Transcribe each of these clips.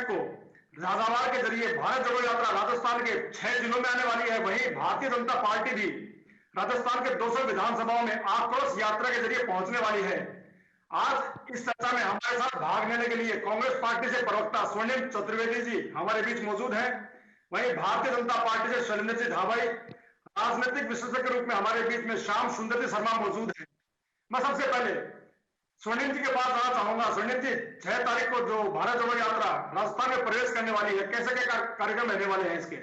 को झालावाड़ के जरिए भारत जोड़ो यात्रा राजस्थान के 6 जिलों में आने वाली है। वहीं भारतीय जनता पार्टी भी राजस्थान के 200 विधानसभाओं में आक्रोश यात्रा के जरिए पहुंचने वाली है। आज इस चर्चा में हमारे साथ भाग लेने के लिए कांग्रेस पार्टी से प्रवक्ता स्वर्णिम चतुर्वेदी जी हमारे बीच मौजूद हैं। वहीं भारतीय जनता पार्टी से शैलेंद्र जी ढाबाई, राजनीतिक विशेषज्ञ के रूप में हमारे बीच में श्याम सुंदर जी शर्मा मौजूद है। मैं सबसे पहले स्वर्णिम जी के पास आना चाहूंगा। स्वर्णिम जी, 6 तारीख को जो भारत जोड़ो यात्रा राजस्थान में प्रवेश करने वाली है, कैसे क्या कार्यक्रम रहने वाले हैं इसके?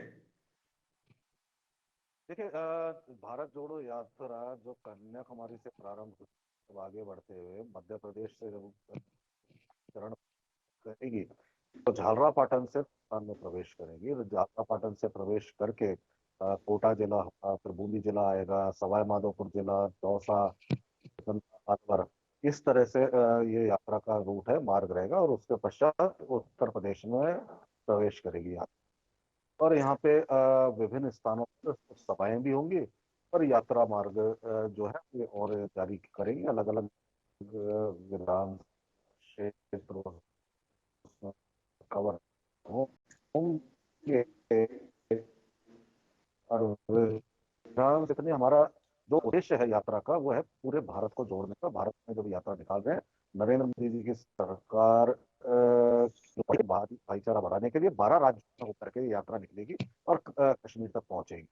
देखिए, भारत जोड़ो यात्रा जो कन्याकुमारी से प्रारंभ जब आगे बढ़ते हुए मध्य प्रदेश से जब चरण करेगी तो झालरापाटन से राजस्थान में प्रवेश करेगी। झालरापाटन से प्रवेश करके कोटा जिला, फिर बूंदी जिला आएगा, सवाई माधोपुर जिला, दौसा, अलवर, इस तरह से ये यात्रा का रूट है, मार्ग रहेगा और उसके पश्चात उत्तर प्रदेश में प्रवेश करेगी और यहाँ पे विभिन्न स्थानों पर सभाएं भी होंगी और यात्रा मार्ग जो है ये और जारी करेंगे। अलग अलग विधान क्षेत्रों कवर होंगे और विधान क्षेत्र हमारा जो उद्देश्य है यात्रा का वो है पूरे भारत को जोड़ने का। भारत में जब यात्रा निकाल रहे हैं नरेंद्र मोदी जी की सरकार भाईचारा बढ़ाने के लिए 12 राज्यों में होकर के यात्रा निकलेगी और कश्मीर तक पहुंचेगी।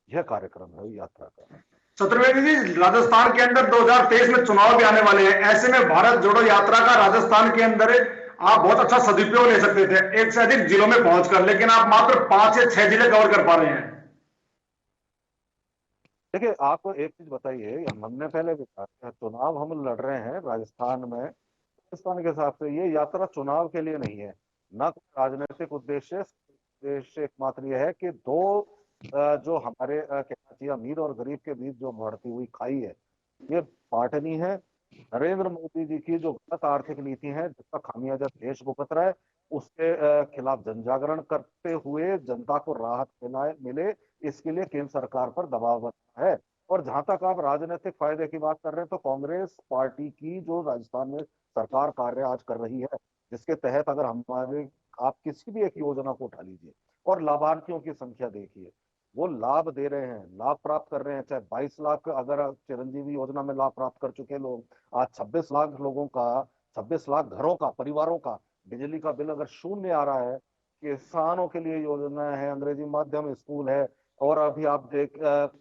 यह कार्यक्रम है यात्रा का। चतुर्वेदी जी, राजस्थान के अंदर 2023 में चुनाव भी आने वाले हैं। ऐसे में भारत जोड़ो यात्रा का राजस्थान के अंदर आप बहुत अच्छा सदुपयोग ले सकते थे, एक से अधिक जिलों में पहुंचकर, लेकिन आप मात्र 5 या 6 जिले कवर कर पा रहे हैं। देखिए, आपको एक चीज बताइए, हमने पहले भी कहा चुनाव हम लड़ रहे हैं राजस्थान में, राजस्थान के हिसाब से ये यात्रा चुनाव के लिए नहीं है, ना कोई राजनीतिक उद्देश्य। उद्देश्य एकमात्र यह है कि दो जो हमारे कहना चाहिए अमीर और गरीब के बीच जो बढ़ती हुई खाई है ये पाटनी है। नरेंद्र मोदी जी की जो गलत आर्थिक नीति है जिसका खामियाजा देश भुगत रहा है उसके खिलाफ जन जागरण करते हुए जनता को राहत मिले, इसके लिए केंद्र सरकार पर दबाव बना है। और जहां तक आप राजनीतिक फायदे की बात कर रहे हैं तो कांग्रेस पार्टी की जो राजस्थान में सरकार कार्य आज कर रही है, जिसके तहत अगर हमारे आप किसी भी एक योजना को उठा लीजिए और लाभार्थियों की संख्या देखिए, वो लाभ दे रहे हैं, लाभ प्राप्त कर रहे हैं। चाहे 22 लाख अगर चिरंजीवी योजना में लाभ प्राप्त कर चुके लोग, आज 26 लाख लोगों का, 26 लाख घरों का, परिवारों का बिजली का बिल अगर शून्य आ रहा है। किसानों के लिए योजना है, अंग्रेजी माध्यम स्कूल है और अभी आप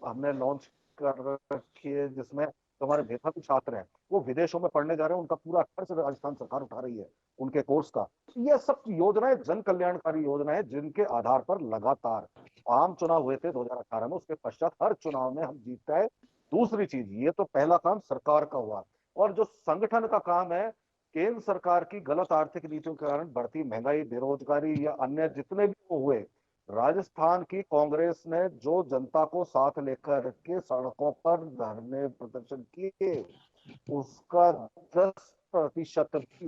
हमने लॉन्च कर रखी है जिसमें हमारे मेधावी छात्र हैं वो विदेशों में पढ़ने जा रहे हैं, उनका पूरा खर्च राजस्थान सरकार उठा रही है उनके कोर्स का। ये सब योजनाएं जन कल्याणकारी योजना है जिनके आधार पर लगातार आम चुनाव हुए थे 2018 में, उसके पश्चात हर चुनाव में हम जीतते हैं। दूसरी चीज, ये तो पहला काम सरकार का हुआ और जो संगठन का काम है, केंद्र सरकार की गलत आर्थिक नीतियों के कारण बढ़ती महंगाई, बेरोजगारी या अन्य जितने भी वो हुए, राजस्थान की कांग्रेस ने जो जनता को साथ लेकर के सड़कों पर धरने प्रदर्शन किए उसका 10% भी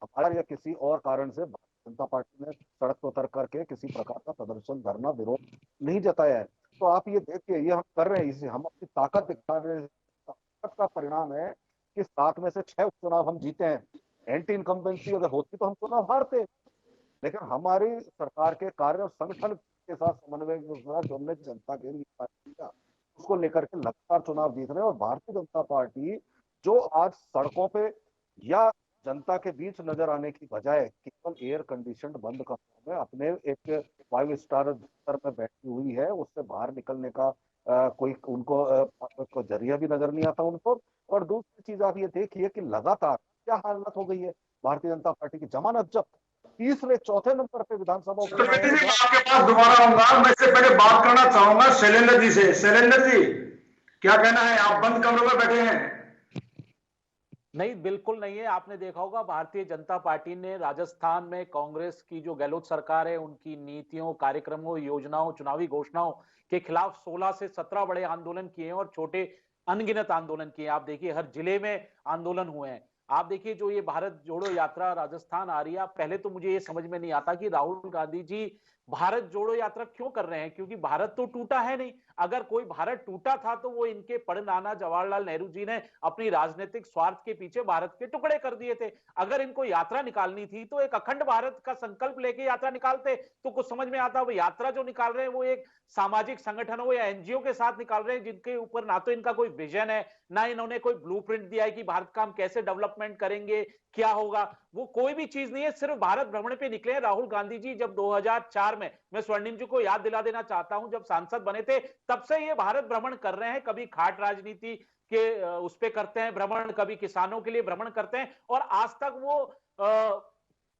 हमारा या किसी और कारण से भारतीय जनता पार्टी ने सड़क पर उतर करके किसी प्रकार का प्रदर्शन, धरना, विरोध नहीं जताया है। तो आप ये देखिए, ये हम कर रहे हैं, इसे हम अपनी ताकत दिखा रहे हैं। ताकत का परिणाम है कि 7 में से 6 उपचुनाव हम जीते हैं। एंटी इनकम्बेंसी अगर होती तो हम चुनाव हारते, लेकिन हमारी सरकार के कार्य और संगठन के साथ समन्वय के साथ जो हमने जनता के लिए किया उसको लेकर के लगातार चुनाव जीत रहे हैं। और भारतीय जनता पार्टी जो आज सड़कों पे या जनता के बीच नजर आने की बजाय केवल एयर कंडीशनड बंद कमरों में अपने एक 5 स्टार स्तर में बैठी हुई है, उससे बाहर निकलने का कोई उनको जरिया भी नजर नहीं आता उनको। और दूसरी चीज आप ये देखिए कि लगातार क्या हालत हो गई है भारतीय जनता पार्टी की, जमानत जब्त, तीसरे चौथे नंबर पे विधानसभा उपचुनाव चतुर्वेदी जी, मैं आपके पास दोबारा आऊंगा। मैं इससे पहले बात करना चाहूंगा शैलेंद्र जी से। शैलेंद्र जी, क्या कहना है? आप बंद कमरों में बैठे हैं? नहीं, बिल्कुल नहीं है। आपने देखा होगा भारतीय जनता पार्टी ने राजस्थान में कांग्रेस की जो गहलोत सरकार है उनकी नीतियों, कार्यक्रमों, योजनाओं, चुनावी घोषणाओं के खिलाफ 16 से 17 बड़े आंदोलन किए हैं और छोटे अनगिनत आंदोलन किए हैं। आप देखिए हर जिले में आंदोलन हुए हैं। आप देखिए जो ये भारत जोड़ो यात्रा राजस्थान आ रही है, पहले तो मुझे ये समझ में नहीं आता कि राहुल गांधी जी भारत जोड़ो यात्रा क्यों कर रहे हैं? क्योंकि भारत तो टूटा है नहीं। अगर कोई भारत टूटा था तो वो इनके परनाना जवाहरलाल नेहरू जी ने अपनी राजनीतिक स्वार्थ के पीछे भारत के टुकड़े कर दिए थे। अगर इनको यात्रा निकालनी थी तो एक अखंड भारत का संकल्प लेके यात्रा निकालते तो कुछ समझ में आता। वो यात्रा जो निकाल रहे हैं वो एक सामाजिक संगठनों या एनजीओ के साथ निकाल रहे हैं जिनके ऊपर ना तो इनका कोई विजन है, ना इन्होंने कोई ब्लूप्रिंट दिया है कि भारत का हम कैसे डेवलपमेंट करेंगे, क्या होगा। वो कोई भी चीज नहीं है, सिर्फ भारत भ्रमण पे निकले हैं। राहुल गांधी जी जब 2004 में, मैं स्वर्णिम जी को याद दिला देना चाहता हूं, जब सांसद बने थे तब से ये भारत भ्रमण कर रहे हैं। कभी खाट राजनीति के उस पे करते हैं भ्रमण, कभी किसानों के लिए भ्रमण करते हैं, और आज तक वो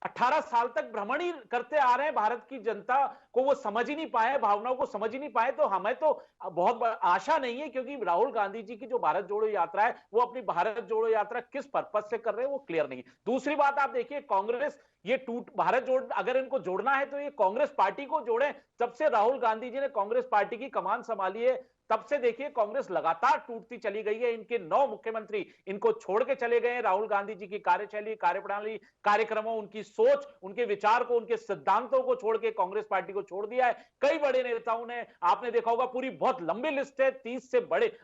18 साल तक भ्रमण ही करते आ रहे हैं। भारत की जनता को वो समझ ही नहीं पाए, भावनाओं को समझ ही नहीं पाए। तो हमें तो बहुत आशा नहीं है, क्योंकि राहुल गांधी जी की जो भारत जोड़ो यात्रा है वो अपनी भारत जोड़ो यात्रा किस पर्पज से कर रहे हैं वो क्लियर नहीं है। दूसरी बात आप देखिए, कांग्रेस ये भारत जोड़, अगर इनको जोड़ना है तो ये कांग्रेस पार्टी को जोड़े। जब से राहुल गांधी जी ने कांग्रेस पार्टी की कमान संभाली है तब से देखिए कांग्रेस लगातार टूटती चली गई है। इनके 9 मुख्यमंत्री इनको छोड़ के चले गए। राहुल गांधी जी की कार्यशैली, कार्यप्रणाली, कार्यक्रमों, उनकी सोच, उनके विचार को, उनके सिद्धांतों को छोड़ के कांग्रेस पार्टी को छोड़ दिया है। कई बड़े नेताओं ने, आपने देखा होगा पूरी बहुत लंबी लिस्ट है, 30 से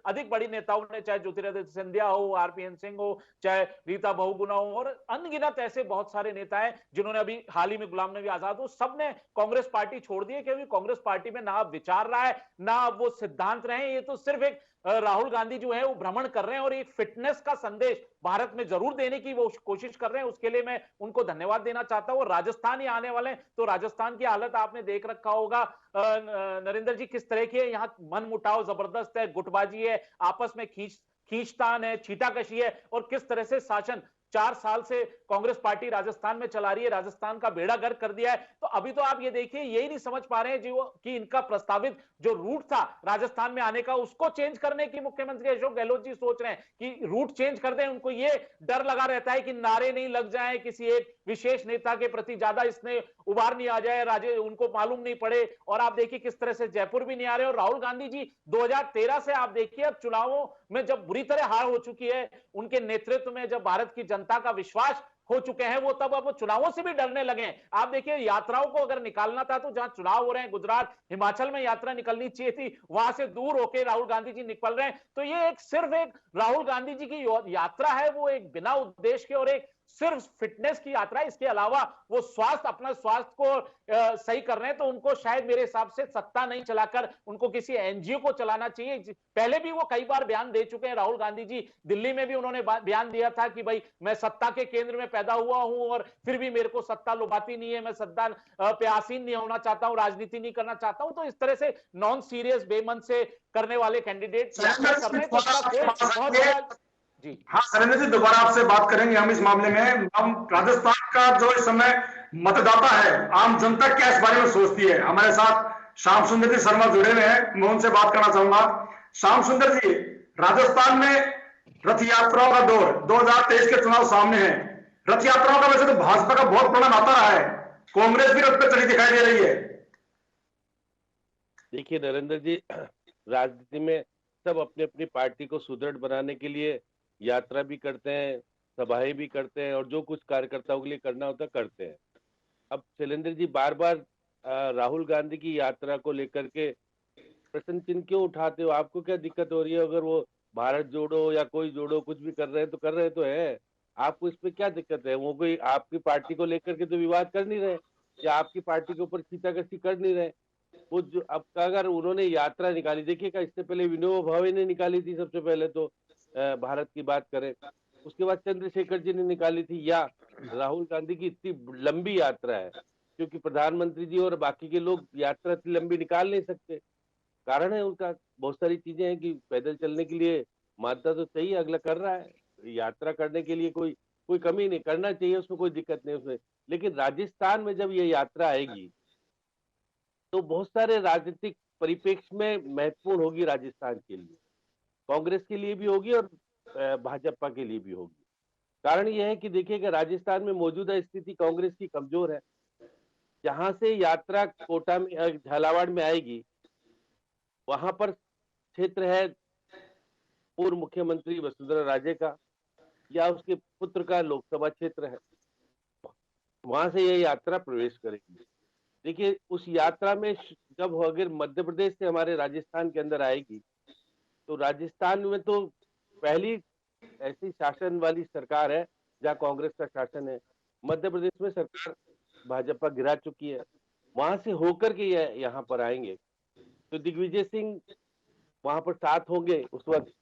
अधिक बड़ी नेताओं ने, चाहे ज्योतिरादित्य सिंधिया हो, आरपीएन सिंह हो, चाहे रीता बहुगुणा हो, और अनगिनत ऐसे बहुत सारे नेता हैं जिन्होंने अभी हाल ही में गुलाम नबी आजाद हो, सबने कांग्रेस पार्टी छोड़ दी है। क्योंकि कांग्रेस पार्टी में ना विचार रहा है, ना वो सिद्धांत रहे। ये तो सिर्फ एक राहुल गांधी जो है वो भ्रमण कर रहे हैं और एक फिटनेस का संदेश भारत में जरूर देने की वो कोशिश कर रहे हैं। उसके लिए मैं उनको धन्यवाद देना चाहता हूं। राजस्थान ही आने वाले हैं तो राजस्थान की हालत आपने देख रखा होगा नरेंद्र जी, किस तरह की है। यहाँ मन मुटाव जबरदस्त है, गुटबाजी है, आपस में खींचतान है, छींटाकशी है, और किस तरह से शासन 4 साल से कांग्रेस पार्टी राजस्थान में चला रही है, राजस्थान का बेड़ा गर्क कर दिया है। तो अभी तो आप ये देखिए, यही नहीं समझ पा रहे हैं जो कि इनका प्रस्तावित जो रूट था राजस्थान में आने का, उसको चेंज करने की मुख्यमंत्री अशोक गहलोत जी सोच रहे हैं कि रूट चेंज कर दें। उनको ये डर लगा रहता है कि नारे नहीं लग जाए, किसी एक विशेष नेता के प्रति ज्यादा इसमें उबार नहीं आ जाए, राजे उनको मालूम नहीं पड़े। और आप देखिए किस तरह से जयपुर भी नहीं आ रहे। और राहुल गांधी जी 2013 से आप देखिए, अब चुनावों में जब बुरी तरह हार हो चुकी है उनके नेतृत्व में, जब भारत की जनता का विश्वास हो चुके हैं वो, तब अब वो चुनावों से भी डरने लगे हैं। आप देखिए, यात्राओं को अगर निकालना था तो जहां चुनाव हो रहे हैं, गुजरात, हिमाचल में यात्रा निकलनी चाहिए थी, वहां से दूर होकर राहुल गांधी जी निकल रहे हैं। तो ये एक सिर्फ एक राहुल गांधी जी की यात्रा है, वो एक बिना उद्देश्य के और एक सिर्फ फिटनेस की यात्रा है। इसके अलावा वो अपना स्वास्थ्य को सही कर रहे हैं। तो उनको शायद मेरे हिसाब से सत्ता नहीं चलाकर उनको किसी एनजीओ को चलाना चाहिए। पहले भी वो कई बार बयान दे चुके हैं राहुल गांधी जी। दिल्ली में भी उन्होंने बयान दिया था कि भाई मैं सत्ता के केंद्र में पैदा हुआ हूं और फिर भी मेरे को सत्ता लुभाती नहीं है, मैं सत्ता पे आसीन नहीं होना चाहता हूं, राजनीति नहीं करना चाहता हूं। तो इस तरह से नॉन सीरियस, बेमन से करने वाले कैंडिडेट कर रहे हैं। जी हाँ सरेंद्र जी, दोबारा आपसे बात करेंगे हम इस मामले में। हम राजस्थान का जो इस समय मतदाता है, आम जनता क्या इस बारे में सोचती है, हमारे साथ श्याम सुंदर जी शर्मा जुड़े हुए हैं, मैं उनसे बात करना चाहूंगा। श्याम सुंदर जी, राजस्थान में रथ यात्राओं का दौर, 2023 के चुनाव सामने है। रथ यात्राओं का वैसे तो भाजपा का बहुत बड़ा नाता रहा है, कांग्रेस भी रथ पे चली दिखाई दे रही है। देखिए नरेंद्र जी, राजनीति में सब अपनी अपनी पार्टी को सुदृढ़ बनाने के लिए यात्रा भी करते हैं, सभाएं भी करते हैं, और जो कुछ कार्यकर्ताओं के लिए करना होता है करते हैं। अब शैलेंद्र जी बार बार राहुल गांधी की यात्रा को लेकर के प्रश्न चिन्ह क्यों उठाते हो? आपको क्या दिक्कत हो रही है? अगर वो भारत जोड़ो या कोई जोड़ो कुछ भी कर रहे तो है, आपको इसमें क्या दिक्कत है? वो कोई आपकी पार्टी को लेकर के तो विवाद कर नहीं रहे, या आपकी पार्टी के ऊपर खींचाकशी कर नहीं रहे। वो जो अब अगर उन्होंने यात्रा निकाली, देखिएगा इससे पहले विनोबा भावे ने निकाली थी, सबसे पहले तो भारत की बात करें, उसके बाद चंद्रशेखर जी ने निकाली थी, या राहुल गांधी की इतनी लंबी यात्रा है क्योंकि प्रधानमंत्री जी और बाकी के लोग यात्रा इतनी लंबी निकाल नहीं सकते। कारण है उनका, बहुत सारी चीजें हैं कि पैदल चलने के लिए मानता तो चाहिए, अगला कर रहा है, यात्रा करने के लिए कोई कमी नहीं, करना चाहिए, उसमें कोई दिक्कत नहीं उसमें। लेकिन राजस्थान में जब ये यात्रा आएगी तो बहुत सारे राजनीतिक परिप्रेक्ष्य में महत्वपूर्ण होगी राजस्थान के लिए, कांग्रेस के लिए भी होगी और भाजपा के लिए भी होगी। कारण यह है कि देखिएगा राजस्थान में मौजूदा स्थिति कांग्रेस की कमजोर है। जहां से यात्रा कोटा में, झालावाड़ में आएगी, वहां पर क्षेत्र है पूर्व मुख्यमंत्री वसुंधरा राजे का या उसके पुत्र का लोकसभा क्षेत्र है, वहां से यह यात्रा प्रवेश करेगी। देखिए उस यात्रा में जब अगर मध्य प्रदेश से हमारे राजस्थान के अंदर आएगी, तो राजस्थान में तो पहली ऐसी शासन वाली सरकार है जहाँ कांग्रेस का शासन है। मध्य प्रदेश में सरकार भाजपा गिरा चुकी है, वहां से होकर के यहाँ पर आएंगे, तो दिग्विजय सिंह वहां पर साथ होंगे उस वक्त।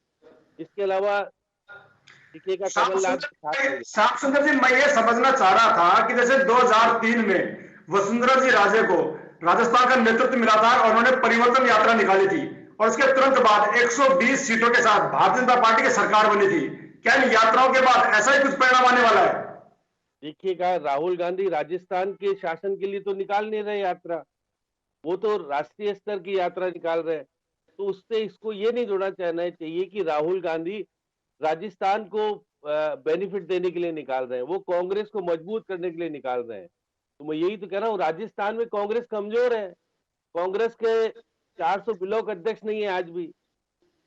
इसके अलावा दिखेगा कमलनाथ साथ होंगे। श्याम सुंदर जी, मैं ये समझना चाह रहा था कि जैसे 2003 में वसुंधरा जी राजे को राजस्थान का नेतृत्व मिला था और उन्होंने परिवर्तन यात्रा निकाली थी, और उसके तुरंत बाद 120 सीटों के साथ भारतीय जनता पार्टी की सरकार बनी थी। क्या इन यात्राओं के बाद ऐसा ही कुछ परिणाम आने वाला है? देखिएगा, राहुल गांधी राजस्थान के शासन के लिए तो निकाल नहीं रहे यात्रा, वो तो राष्ट्रीय स्तर की यात्रा निकाल रहे हैं। तो उससे इसको ये नहीं जोड़ना चाहना चाहिए कि राहुल गांधी राजस्थान को बेनिफिट देने के लिए निकाल रहे हैं, वो कांग्रेस को मजबूत करने के लिए निकाल रहे हैं। तो मैं यही तो कह रहा हूँ, राजस्थान में कांग्रेस कमजोर है। कांग्रेस के 400 ब्लॉक अध्यक्ष नहीं है आज भी,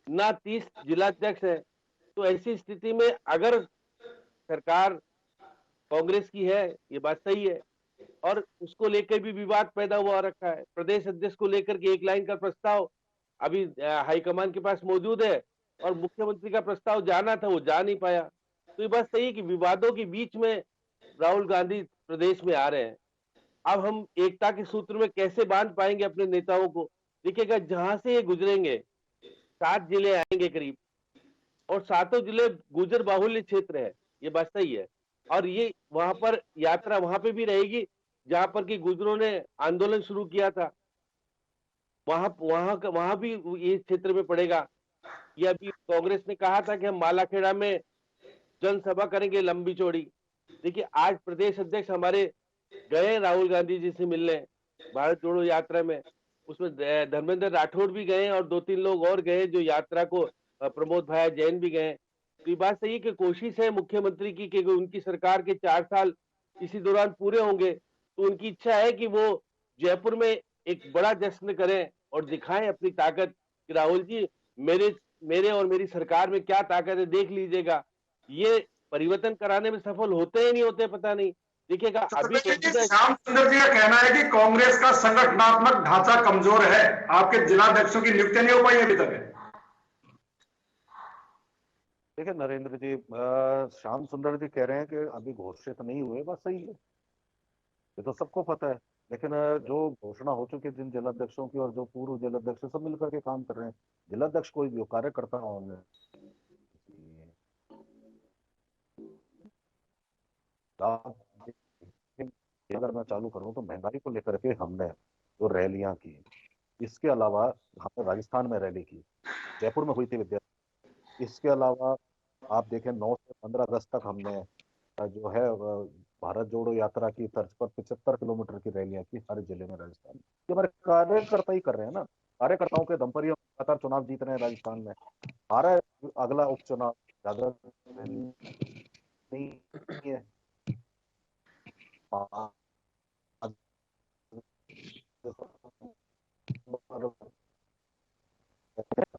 ना 30 जिलाध्यक्ष है। तो ऐसी स्थिति में अगर सरकार कांग्रेस की है, ये बात सही है, और उसको लेकर भी विवाद पैदा हुआ रखा है। प्रदेश अध्यक्ष को लेकर के एक लाइन का प्रस्ताव अभी हाईकमान के पास मौजूद है, और मुख्यमंत्री का प्रस्ताव जाना था, वो जा नहीं पाया। तो ये बात सही है कि विवादों के बीच में राहुल गांधी प्रदेश में आ रहे हैं। अब हम एकता के सूत्र में कैसे बांध पाएंगे अपने नेताओं को? देखिएगा, जहां से ये गुजरेंगे 7 जिले आएंगे करीब, और 7 जिले गुजर बाहुल्य क्षेत्र है, ये बात सही है। और ये वहां पर यात्रा वहां पे भी रहेगी जहां पर कि गुजरों ने आंदोलन शुरू किया था, वहां भी ये क्षेत्र में पड़ेगा। ये अभी कांग्रेस ने कहा था कि हम मालाखेड़ा में जनसभा करेंगे लंबी चौड़ी। देखिए, आज प्रदेश अध्यक्ष हमारे गए राहुल गांधी जी से मिलने भारत जोड़ो यात्रा में, उसमें धर्मेंद्र राठौड़ भी गए और 2-3 लोग और गए जो यात्रा को, प्रमोद भाई जैन भी गए। तो ये बात सही है कि कोशिश है मुख्यमंत्री की कि उनकी सरकार के 4 साल इसी दौरान पूरे होंगे, तो उनकी इच्छा है कि वो जयपुर में एक बड़ा जश्न करें और दिखाएं अपनी ताकत कि राहुल जी, मेरे और मेरी सरकार में क्या ताकत है, देख लीजिएगा। ये परिवर्तन कराने में सफल होते ही नहीं होते, पता नहीं। देखिएगा, अभी श्याम सुंदर जी का कहना है कि कांग्रेस का संगठनात्मक ढांचा कमजोर है, आपके जिलाध्यक्षों की नियुक्ति नहीं हो पाई अभी तक। देखिए नरेंद्र जी, श्याम सुंदर जी कह रहे हैं कि अभी घोषित नहीं हुए, बस सही है, ये तो सबको पता है। लेकिन जो घोषणा हो चुकी है जिन जिलाध्यक्षों की, और जो पूर्व जिलाध्यक्ष सब मिलकर के काम कर रहे हैं, जिलाध्यक्ष कोई भी कार्यकर्ता होंगे, अगर मैं चालू करूं तो महंगाई को लेकर के हमने जो रैलियां की, इसके अलावा हमने राजस्थान में रैली की, जयपुर में हुई थी विद्या, इसके अलावा आप देखें 9 से 15 अगस्त तक हमने जो है भारत जोड़ो यात्रा की तर्ज पर 75 किलोमीटर की रैलियां की हर जिले में राजस्थान। ये हमारे कार्यकर्ता ही कर रहे हैं ना, कार्यकर्ताओं के दम पर ही हम लगातार चुनाव जीत रहे हैं राजस्थान में। हमारा अगला उपचुनाव ज्यादा नहीं है,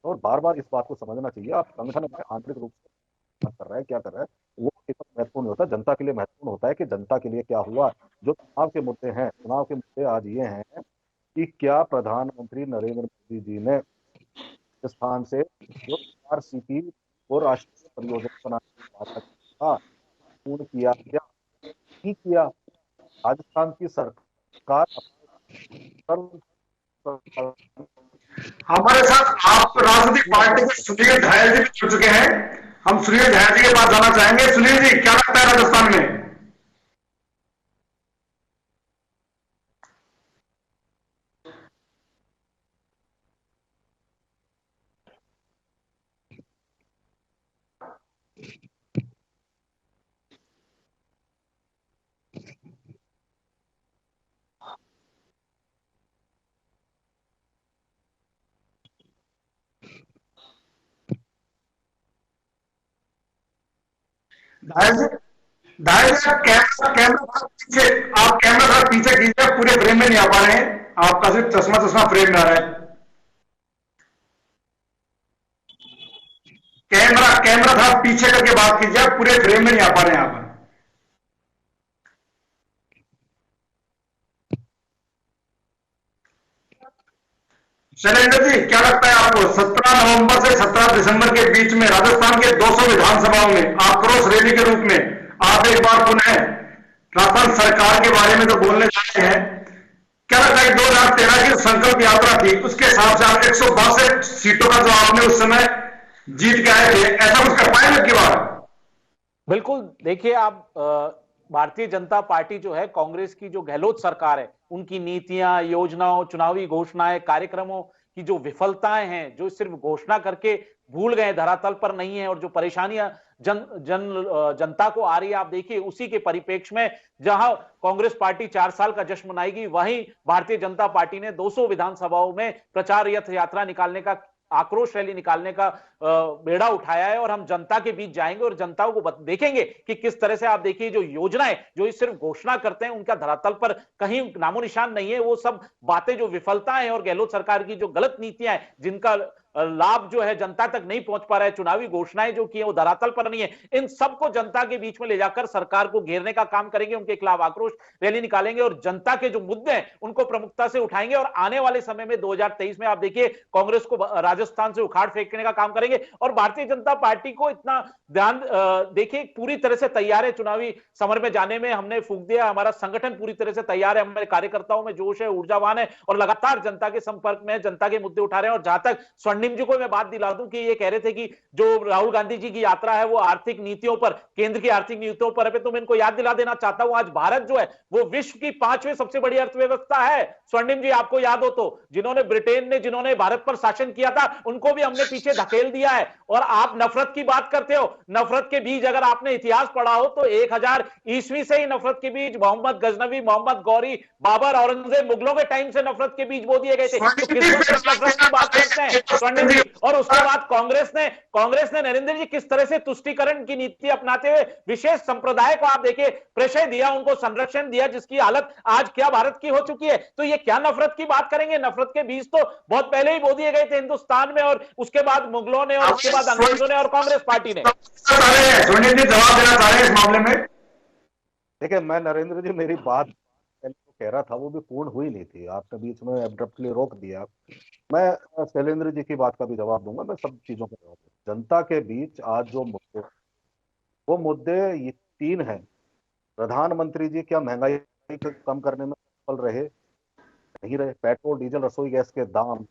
और बार बार इस बात को समझना चाहिए, आप संगठन में आंतरिक रूप से कर रहा है, क्या कर रहा है, वो महत्वपूर्ण होता है, जनता के लिए महत्वपूर्ण होता है कि जनता के लिए क्या हुआ। जो चुनाव के मुद्दे हैं, चुनाव के मुद्दे आज ये हैं कि क्या प्रधानमंत्री नरेंद्र मोदी जी ने राजस्थान से जो RCP और राष्ट्रीय परियोजना बनाने का पूर्ण किया, क्या नहीं किया? राजस्थान की सरकार हमारे साथ आप राजनीतिक पार्टी के सुनील दयाल जी भी जुड़ चुके हैं, हम सुनील दयाल जी के पास जाना चाहेंगे। सुनील जी, क्या लगता है राजस्थान में? आप कैमरा थोड़ा पीछे कीजिए, पूरे फ्रेम में नहीं आ पा रहे हैं, आपका सिर्फ चश्मा फ्रेम में आ रहा है। कैमरा थोड़ा पीछे करके बात कीजिए, पूरे फ्रेम में नहीं आ पा रहे हैं आप। शैलेंद्र जी, क्या लगता है आपको 17 नवंबर से 17 दिसंबर के बीच में राजस्थान के 200 विधानसभाओं में आक्रोश रैली के रूप में आप एक बार पुनः राजस्थान सरकार के बारे में तो बोलने जा रहे हैं? क्या लगता है 2013 की संकल्प यात्रा थी, उसके हिसाब से आप 162 सीटों का जो आपने उस समय जीत के आए थे, ऐसा कुछ कर पाएंगे की बार? बिल्कुल। देखिए, आप भारतीय जनता पार्टी जो है, कांग्रेस की जो गहलोत सरकार है, उनकी नीतियां, योजनाओं, चुनावी घोषणाएं, कार्यक्रमों की जो विफलताएं हैं, जो सिर्फ घोषणा करके भूल गए, धरातल पर नहीं है, और जो परेशानियां जनता को आ रही है, आप देखिए उसी के परिप्रेक्ष्य में जहां कांग्रेस पार्टी 4 साल का जश्न मनाएगी, वहीं भारतीय जनता पार्टी ने 200 विधानसभाओं में प्रचार रथ यात्रा निकालने का, आक्रोश रैली निकालने का बेड़ा उठाया है। और हम जनता के बीच जाएंगे और जनता को देखेंगे कि किस तरह से, आप देखिए जो योजनाएं जो सिर्फ घोषणा करते हैं, उनका धरातल पर कहीं नामो निशान नहीं है। वो सब बातें जो विफलताएं हैं और गहलोत सरकार की जो गलत नीतियां हैं, जिनका लाभ जो है जनता तक नहीं पहुंच पा रहा है, चुनावी घोषणाएं जो की है वो धरातल पर नहीं है, इन सबको जनता के बीच में ले जाकर सरकार को घेरने का काम करेंगे, उनके खिलाफ आक्रोश रैली निकालेंगे और जनता के जो मुद्दे हैं उनको प्रमुखता से उठाएंगे। और आने वाले समय में 2023 में आप देखिए कांग्रेस को राजस्थान से उखाड़ फेंकने का काम करेंगे। और भारतीय जनता पार्टी को इतना ध्यान, देखिए पूरी तरह से तैयार है चुनावी समर में जाने में, हमने फूंक दिया, हमारा संगठन पूरी तरह से तैयार है, हमारे कार्यकर्ताओं में जोश है, ऊर्जावान है और लगातार जनता के संपर्क में, जनता के मुद्दे उठा रहे हैं। और जहां तक स्वर्णिम जी को मैं बात दिला दूं कि ये कह रहे थे कि जो राहुल गांधी जी की यात्रा है वो आर्थिक नीतियों पर, केंद्र की आर्थिक नीतियों पर है, तो मैं इनको याद दिला देना चाहता हूं, आज भारत जो है वो विश्व की 5वीं सबसे बड़ी अर्थव्यवस्था है। स्वर्णिम जी, आपको याद हो तो, जिन्होंने ब्रिटेन ने जिन्होंने भारत पर शासन किया था, उनको भी हमने पीछे धकेल दिया है। और आप नफरत की बात करते हो, नफरत के बीज अगर आपने इतिहास पढ़ा हो तो 1000 ईस्वी से ही नफरत के बीज मोहम्मद गजनवी, मोहम्मद गौरी, बाबर, औरंगजेब, मुगलों के टाइम से नफरत के बीज बो दिए गए थे। तो किस नफरत की बात करते हैं स्वर्णिम जी? और उसके बाद कांग्रेस ने नरेंद्र जी किस तरह से तुष्टीकरण की नीति अपनाते हुए विशेष संप्रदाय को आप देखिए प्रशय दिया, उनको संरक्षण दिया, जिसकी हालत आज क्या भारत की हो चुकी है। तो ये क्या नफरत की बात करेंगे? नफरत के बीज तो बहुत पहले ही बो दिए गए थे हिंदुस्तान में, और उसके बाद मुगलों ने, और उसके बाद अंग्रेजों ने और कांग्रेस पार्टी ने। सोनिया जी जवाब देना चाह रहे हैं इस मामले में? देखिए, मैं नरेंद्र जी, मेरी बात कह रहा था वो भी पूर्ण हुई नहीं थी, आपने बीच में एब्रप्टली रोक दिया। मैं शैलेंद्र जी की बात का भी जवाब दूंगा, मैं सब चीजों का जवाब दूंगा। जनता के बीच आज जो मुद्दे, वो मुद्दे ये 3 हैं। प्रधानमंत्री जी क्या महंगाई कम करने में सफल रहे? नहीं रहे। पेट्रोल, डीजल, रसोई गैस के दाम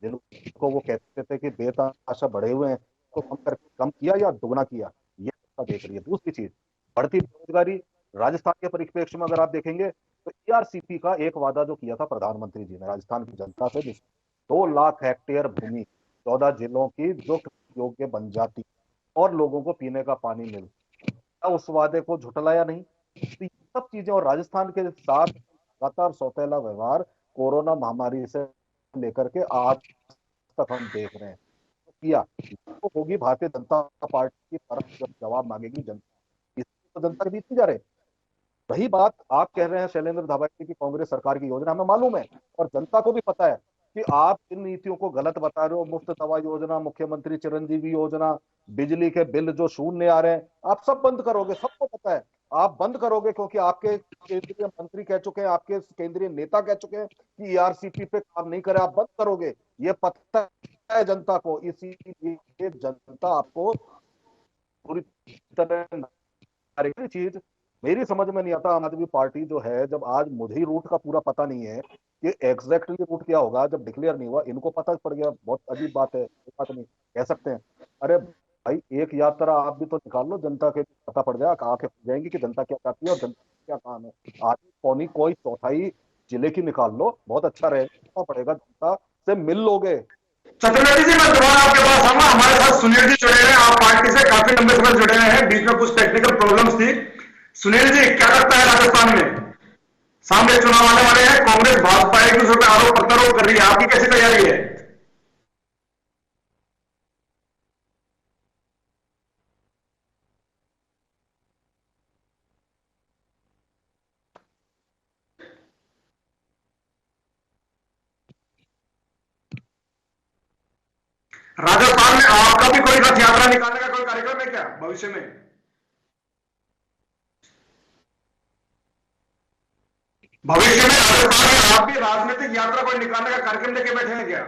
जिनको वो कहते थे कि बेतहाशा बढ़े हुए हैं, तो कम किया या दुगना किया, ये देख रही है। दूसरी चीज, बढ़ती बेरोजगारी। राजस्थान के परिप्रेक्ष्य में अगर आप देखेंगे तो ईआरसीपी का एक वादा जो किया था प्रधानमंत्री जी ने राजस्थान की जनता से, जिस 2 लाख हेक्टेयर भूमि 14 जिलों की जो योग्य बन जाती और लोगों को पीने का पानी मिलता, उस वादे को झुटलाया नहीं। तो ये सब चीजें, और राजस्थान के साथ लगातार सौतेला व्यवहार कोरोना महामारी से लेकर के आज तक हम देख रहे हैं। तो किया तो होगी भारतीय जनता पार्टी की तरफ जब जवाब मांगेगी जनता, इसको तो जनता के बीच नहीं जा रहे। वही बात आप कह रहे हैं शैलेंद्र धाबाई की कांग्रेस सरकार की योजना, हमें मालूम है और जनता को भी पता है कि आप इन नीतियों को गलत बता रहे हो। मुफ्त दवा योजना, मुख्यमंत्री चिरंजीवी योजना, बिजली के बिल जो शून्य आ रहे हैं, आप सब बंद करोगे, सबको पता है आप बंद करोगे, क्योंकि आपके केंद्रीय मंत्री कह चुके हैं, आपके केंद्रीय नेता कह चुके हैं कि ईआरसीपी पे काम नहीं करे, आप बंद करोगे, ये पता है जनता को। इसीलिए जनता आपको पूरी तरह चीज मेरी समझ में नहीं आता। आम आदमी पार्टी जो है, जब आज मुझे ही रूट का पूरा पता नहीं है कि एग्जैक्टली रूट क्या होगा, जब डिक्लेयर नहीं हुआ, इनको पता पड़ गया, बहुत अजीब बात है, बात नहीं कह सकते हैं। अरे भाई, एक यात्रा आप भी तो निकाल लो, जनता के पता पड़ जाए, आंखें खुल जाएंगी कि जनता क्या चाहती है और जनता क्या काम है। आज पौनी कोई चौथाई जिले की निकाल लो, बहुत अच्छा रहेगा, पड़ेगा, जनता से मिल लोगे। चतुर्वेदी जी, मैं दोबारा आपके पास आऊंगा। हमारे साथ सुनील जी जुड़े हैं, आप पार्टी से काफी लंबे समय जुड़े हैं, बीच में कुछ टेक्निकल प्रॉब्लम्स थी। सुनील जी, क्या लगता है राजस्थान में सामने चुनाव आने वाले हैं, कांग्रेस भाजपा एक दूसरे पर आरोप प्रत्यारोप कर रही है, आपकी कैसी तैयारी है? राजस्थान में आपका भी कोई रथ यात्रा निकालने का कोई कार्यक्रम है क्या भविष्य में? भविष्य में राजस्थान में आप भी राजनीतिक यात्रा को निकालने का कार्यक्रम लेके बैठे हैं क्या?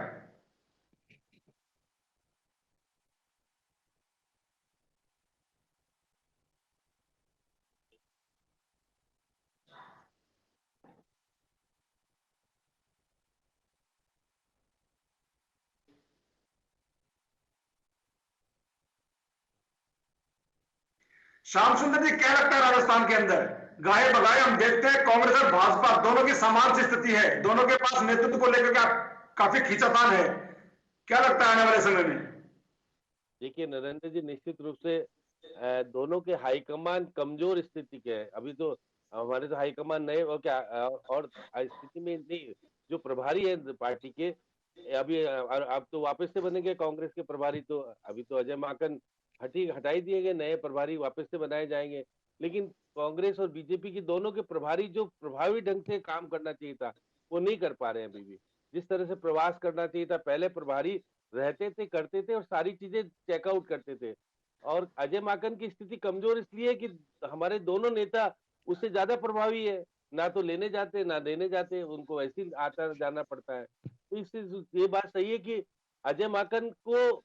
श्याम सुंदर जी, क्या लगता है राजस्थान के अंदर गाहे बगाए हम देखते हैं कांग्रेस और भाजपा दोनों की समान सी स्थिति है, दोनों के पास नेतृत्व को लेकर के काफी खींचातान है, क्या लगता है आने वाले समय में? देखिए नरेंद्र जी, निश्चित रूप से दोनों के हाईकमान कमजोर स्थिति के है। अभी तो हमारे तो हाईकमान नए और क्या और स्थिति में नहीं, जो प्रभारी है पार्टी के अभी अब तो वापस से बनेंगे कांग्रेस के प्रभारी, तो अभी तो अजय माकन हटाई दिए गए, नए प्रभारी वापस से बनाए जाएंगे। लेकिन कांग्रेस और बीजेपी की दोनों के प्रभारी जो प्रभावी ढंग से काम करना चाहिए था वो नहीं कर पा रहे हैं अभी भी। जिस तरह से प्रवास करना चाहिए था, पहले प्रभारी रहते थे, करते थे और सारी चीजें चेकआउट करते थे। और अजय माकन की स्थिति कमजोर इसलिए कि हमारे दोनों नेता उससे ज्यादा प्रभावी है, ना तो लेने जाते ना देने जाते, उनको ऐसे ही आता जाना पड़ता है। तो इससे ये बात सही है कि अजय माकन को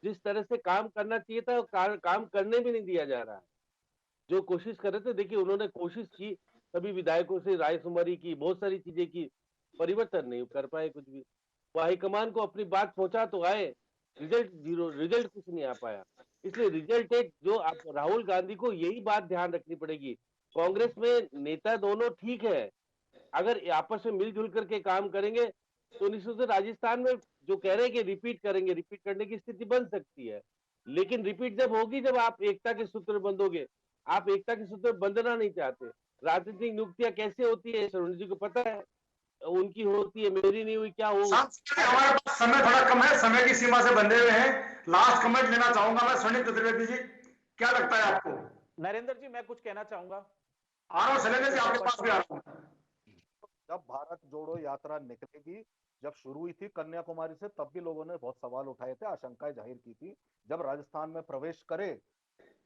जिस तरह से काम करना चाहिए था काम करने भी नहीं दिया जा रहा है। जो कोशिश कर रहे थे, देखिए उन्होंने कोशिश की, सभी विधायकों से रायशुमारी की, बहुत सारी चीजें की, परिवर्तन नहीं कर पाए कुछ भी। वो हाईकमान को अपनी बात पहुंचा तो आए, रिजल्ट जीरो, रिजल्ट कुछ नहीं आ पाया। इसलिए रिजल्ट एक जो आप राहुल गांधी को यही बात ध्यान रखनी पड़ेगी, कांग्रेस में नेता दोनों ठीक है, अगर आपस में मिलजुल करके काम करेंगे तो निश्चित से राजस्थान में जो कह रहे हैं कि रिपीट करेंगे, रिपीट करने की स्थिति बन सकती है। लेकिन रिपीट जब होगी जब आप एकता के सूत्र बंधोगे, आप एकता के सूत्र बंधना नहीं चाहते। राजनीतिक नियुक्तियां कैसे होती है स्वर्णिम जी को पता है, उनकी होती है, मेरी नहीं हुई क्या हो। हमारे पास समय थोड़ा कम है, समय की सीमा से बंधे हुए हैं। लास्ट कमेंट लेना चाहूंगा मैं स्वर्णिम चतुर्वेदी जी, क्या लगता है आपको? नरेंद्र जी, मैं कुछ कहना चाहूंगा। आ रहा हूँ शैलेंद्र जी, आपके पास भी आ रहा हूँ। जब भारत जोड़ो यात्रा निकलेगी, जब शुरू हुई थी कन्याकुमारी से, तब भी लोगों ने बहुत सवाल उठाए थे, आशंकाएं जाहिर की थी। जब राजस्थान में प्रवेश करे,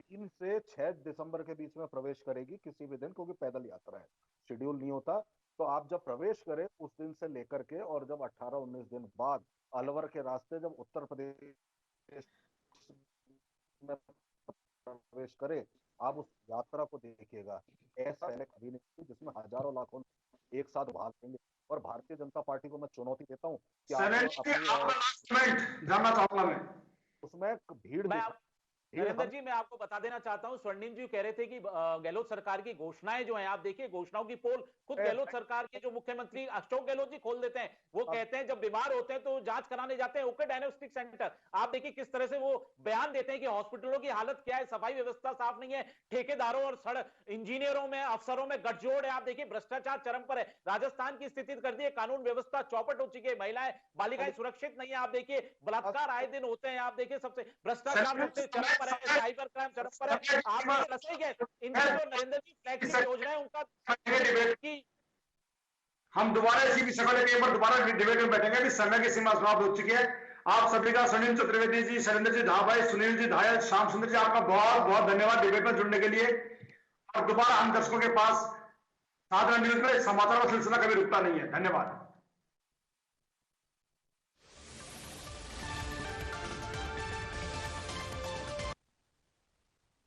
3 से 6 दिसंबर के बीच में प्रवेश करेगी किसी भी दिन, क्योंकि पैदल यात्रा है, शेड्यूल नहीं होता। तो आप जब प्रवेश करें उस दिन से लेकर के, और जब 18-19 दिन बाद अलवर के रास्ते जब उत्तर प्रदेश में प्रवेश करे, आप उस यात्रा को देखिएगा, ऐसा पहले कभी नहीं जिसमें हजारों लाखों एक साथ भाग लेंगे। और भारतीय जनता पार्टी को मैं चुनौती देता हूँ कि जानना चाहूंगा मैं, उसमें भीड़ नरेंद्र जी, मैं आपको बता देना चाहता हूं, स्वर्णिम जी कह रहे थे कि गहलोत सरकार की घोषणाएं जो हैं, आप देखिए घोषणाओं की पोल खुद गहलोत सरकार के जो मुख्यमंत्री अशोक गहलोत जी खोल देते हैं। वो कहते हैं जब बीमार होते हैं तो जांच कराने जाते हैं ओके डायग्नोस्टिक सेंटर। आप देखिए किस तरह से वो बयान देते हैं कि हॉस्पिटलों की हालत क्या है, सफाई व्यवस्था साफ नहीं है, ठेकेदारों और सड़क इंजीनियरों में, अफसरों में गठजोड़ है। आप देखिए भ्रष्टाचार चरम पर है, राजस्थान की स्थिति कर दी है, कानून व्यवस्था चौपट हो चुकी है, महिलाएं बालिकाएं सुरक्षित नहीं है। आप देखिए बलात्कार आए दिन होते हैं, आप देखिए सबसे भ्रष्टाचार सबसे चरम पर है, साइबर क्राइम चरम पर है। आप इनका जो नरेंद्र जी फ्लैगशिप योजना है उनका हम दोबारा इसी विषय को लेकर एक बार दोबारा डिबेट में बैठेंगे। अभी समय की सीमा समाप्त हो चुकी है। आप सभी का स्वर्णिम चतुर्वेदी जी, शैलेंद्र जी धाबाई, सुनील जी धायल, श्याम सुंदर जी, आपका बहुत बहुत धन्यवाद डिबेट में जुड़ने के लिए। और दोबारा हम दर्शकों के पास साधारण न्यूज में समाचार का सिलसिला कभी रुकता नहीं है। धन्यवाद।